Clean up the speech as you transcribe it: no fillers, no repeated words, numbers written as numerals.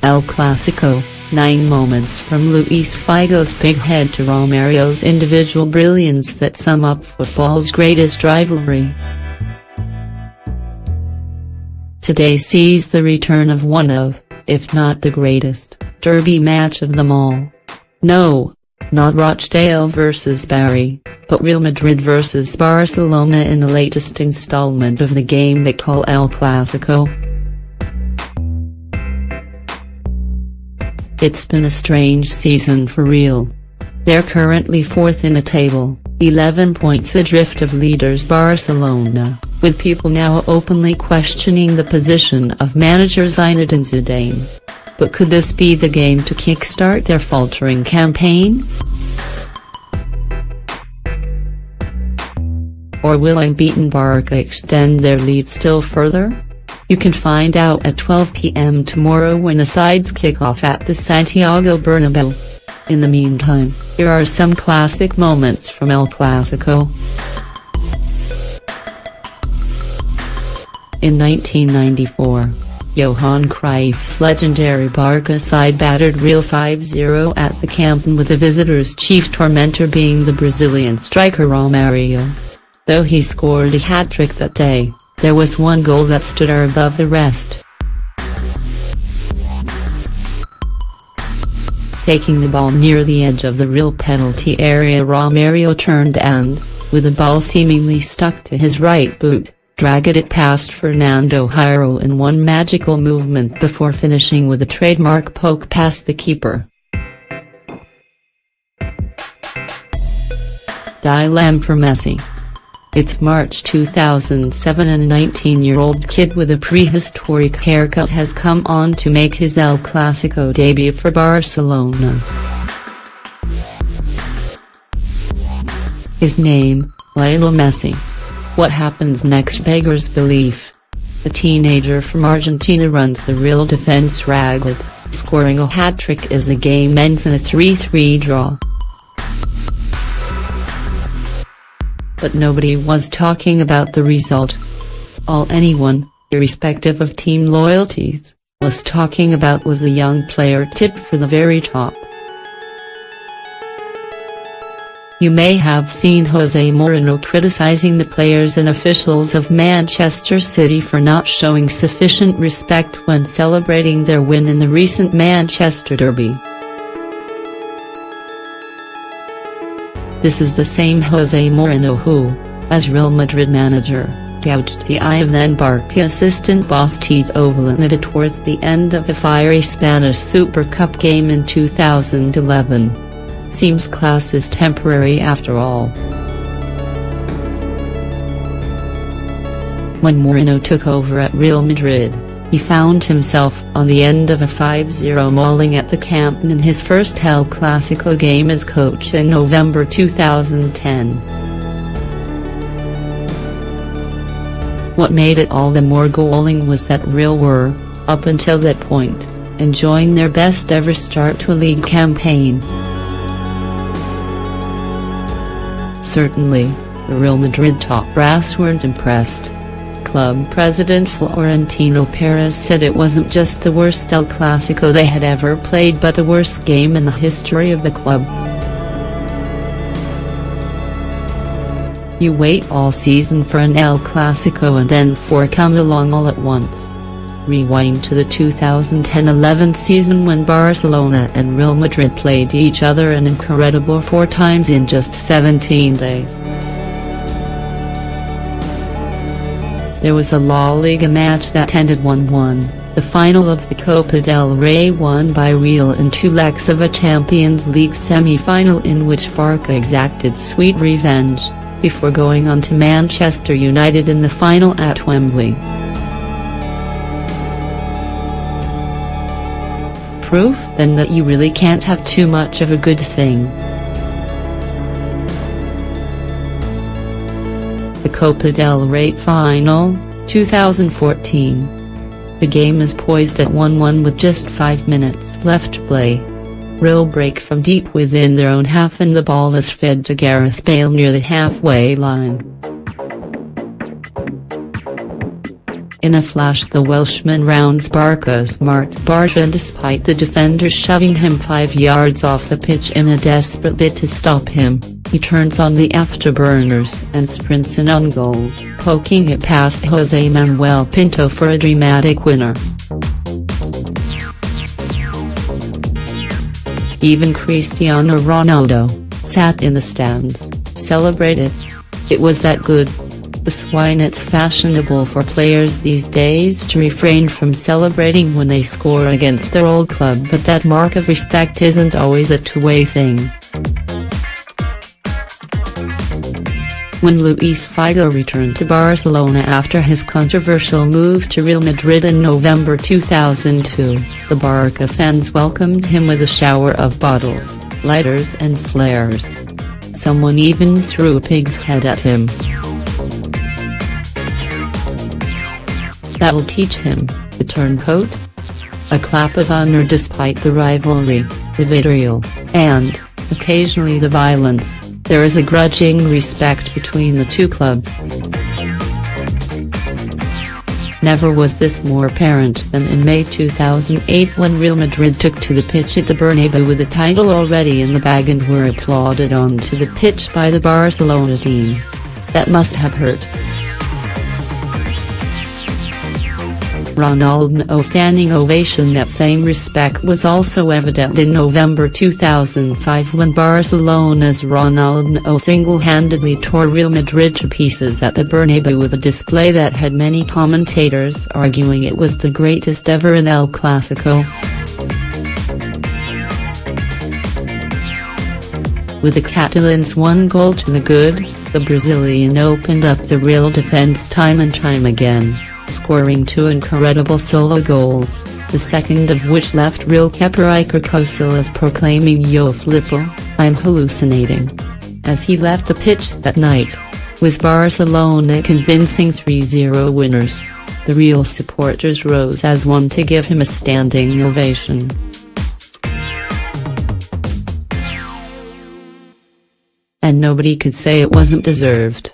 El Clasico, 9 moments from Luis Figo's big head to Romario's individual brilliance that sum up football's greatest rivalry. Today sees the return of one of, if not the greatest, derby match of them all. No, not Rochdale vs Barry, but Real Madrid vs Barcelona in the latest installment of the game they call El Clasico. It's been a strange season for Real. They're currently 4th in the table, 11 points adrift of leaders Barcelona, with people now openly questioning the position of manager Zinedine Zidane. But could this be the game to kickstart their faltering campaign? Or will unbeaten Barca extend their lead still further? You can find out at 12 p.m. tomorrow when the sides kick off at the Santiago Bernabeu. In the meantime, here are some classic moments from El Clasico. In 1994, Johan Cruyff's legendary Barca side battered Real 5-0 at the Camp Nou, with the visitors' chief tormentor being the Brazilian striker Romario. Though he scored a hat-trick that day, there was one goal that stood above the rest. Taking the ball near the edge of the Real penalty area, Romario turned and, with the ball seemingly stuck to his right boot, dragged it past Fernando Hierro in one magical movement before finishing with a trademark poke past the keeper. Dilemma for Messi. It's March 2007 and a 19-year-old kid with a prehistoric haircut has come on to make his El Clasico debut for Barcelona. His name, Lionel Messi. What happens next beggars belief. The teenager from Argentina runs the Real defense ragged, scoring a hat-trick as the game ends in a 3-3 draw. But nobody was talking about the result. All anyone, irrespective of team loyalties, was talking about was a young player tipped for the very top. You may have seen Jose Mourinho criticizing the players and officials of Manchester City for not showing sufficient respect when celebrating their win in the recent Manchester derby. This is the same Jose Mourinho who, as Real Madrid manager, gouged the eye of then Barca assistant boss Tito Vilanova towards the end of a fiery Spanish Super Cup game in 2011. Seems class is temporary after all. When Mourinho took over at Real Madrid, he found himself on the end of a 5-0 mauling at the Camp Nou in his first El Clasico game as coach in November 2010. What made it all the more galling was that Real were, up until that point, enjoying their best ever start to a league campaign. Certainly, the Real Madrid top brass weren't impressed. Club president Florentino Perez said it wasn't just the worst El Clasico they had ever played but the worst game in the history of the club. You wait all season for an El Clasico and then 4 come along all at once. Rewind to the 2010-11 season when Barcelona and Real Madrid played each other an incredible 4 times in just 17 days. There was a La Liga match that ended 1-1, the final of the Copa del Rey won by Real in 2 legs of a Champions League semi-final in which Barca exacted sweet revenge, before going on to Manchester United in the final at Wembley. Proof then that you really can't have too much of a good thing. The Copa del Rey final, 2014. The game is poised at 1-1 with just 5 minutes left to play. Real break from deep within their own half and the ball is fed to Gareth Bale near the halfway line. In a flash the Welshman rounds Barca's marked Barca despite the defenders shoving him 5 yards off the pitch in a desperate bid to stop him. He turns on the afterburners and sprints in on goal, poking it past Jose Manuel Pinto for a dramatic winner. Even Cristiano Ronaldo sat in the stands, celebrated. It was that good. The swine. It's fashionable for players these days to refrain from celebrating when they score against their old club, but that mark of respect isn't always a two-way thing. When Luis Figo returned to Barcelona after his controversial move to Real Madrid in November 2002, the Barca fans welcomed him with a shower of bottles, lighters and flares. Someone even threw a pig's head at him. That'll teach him, the turncoat. A clap of honor despite the rivalry, the vitriol, and, occasionally the violence. There is a grudging respect between the two clubs. Never was this more apparent than in May 2008 when Real Madrid took to the pitch at the Bernabeu with the title already in the bag and were applauded onto the pitch by the Barcelona team. That must have hurt. Ronaldo's standing ovation. That same respect was also evident in November 2005 when Barcelona's Ronaldo single-handedly tore Real Madrid to pieces at the Bernabeu with a display that had many commentators arguing it was the greatest ever in El Clasico. With the Catalans 1 goal to the good, the Brazilian opened up the Real defense time and time again, scoring 2 incredible solo goals, the second of which left Real keeper Iker Casillas proclaiming "Yo Flippo, I'm hallucinating," as he left the pitch that night. With Barcelona convincing 3-0 winners, the Real supporters rose as one to give him a standing ovation. And nobody could say it wasn't deserved.